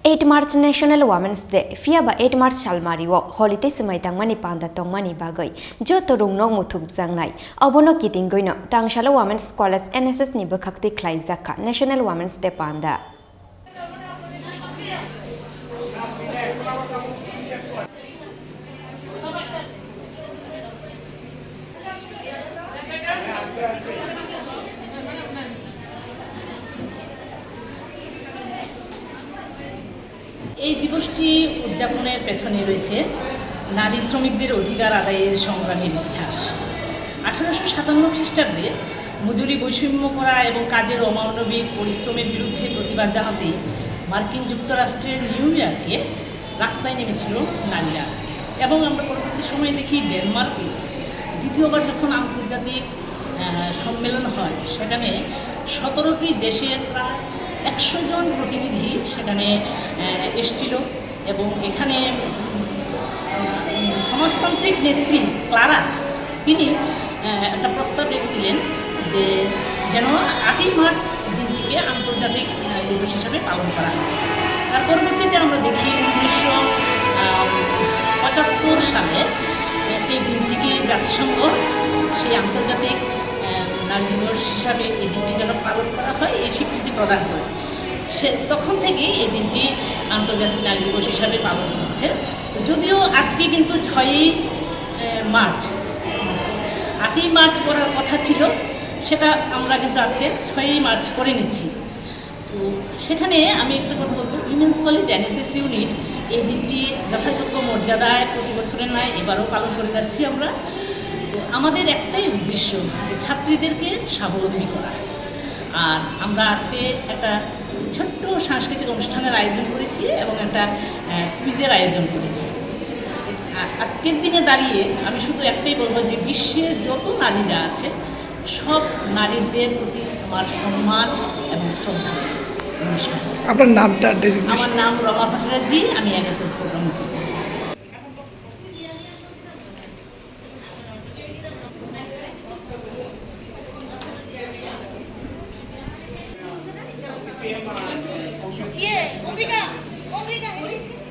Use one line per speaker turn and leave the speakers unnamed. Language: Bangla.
8 March National Womens Day fiaba 8 March salmario holiday semai tangmani panda tongmani bagai joto rungnok muthum jangnai obono kitinggoino Tangsalo Womens College NSS Ni bwkhaktwi Khaijakha National Womens Day Panda
এই দিবসটি উদযাপনের পেছনে রয়েছে নারী শ্রমিকদের অধিকার আদায়ের সংগ্রামের ইতিহাস। 1857 খ্রিস্টাব্দে মজুরি বৈষম্য করা এবং কাজের অমানবিক পরিশ্রমের বিরুদ্ধে প্রতিবাদ জানাতে মার্কিন যুক্তরাষ্ট্রের নিউ ইয়র্কে রাস্তায় নেমেছিল নারীরা। এবং আমরা পরবর্তী সময়ে দেখি ডেনমার্কে দ্বিতীয়বার যখন আন্তর্জাতিক সম্মেলন হয় সেখানে 17টি দেশের প্রায় 100 জন প্রতিনিধি সেখানে এসেছিল এবং এখানে সমাজতান্ত্রিক নেত্রী ক্লারা তিনি একটা প্রস্তাব রেখেছিলেন যে যেন 8ই মার্চ দিনটিকে আন্তর্জাতিক নারী দিবস হিসাবে পালন করা হয়। তার পরবর্তীতে আমরা দেখি 1975 সালে এই দিনটিকে জাতিসংঘ সেই আন্তর্জাতিক নারী দিবস হিসাবে এই দিনটি যেন পালন করা হয় এই স্বীকৃতি প্রদান করে। তখন থেকেই এই দিনটি আন্তর্জাতিক নারী দিবস হিসাবে পালন হচ্ছে। যদিও আজকে কিন্তু 6ই মার্চ 8ই মার্চ করার কথা ছিল, সেটা আমরা কিন্তু আজকে 6ই মার্চ করে নিচ্ছি। তো সেখানে আমি একটা কথা বলবো, উইমেন্স কলেজ NSS ইউনিট এই দিনটি যথাযোগ্য মর্যাদায় প্রতি বছরের নয় এবারও পালন করে যাচ্ছি আমরা। তো আমাদের একটাই উদ্দেশ্য যে ছাত্রীদেরকে স্বাবলম্বী করা। আর আমরা আজকে একটা ছোট্ট সাংস্কৃতিক অনুষ্ঠানের আয়োজন করেছি এবং একটা কুইজের আয়োজন করেছি। আজকের দিনে দাঁড়িয়ে আমি শুধু একটাই বলবো যে বিশ্বের যত নারীরা আছে সব নারীদের প্রতি আমার সম্মান এবং শ্রদ্ধা। নমস্কার।
আপনার নামটা?
আমার নাম রমা ভট্টাচার্য, আমি NSS প্রোগ্রাম অফিসার।
Obrigada.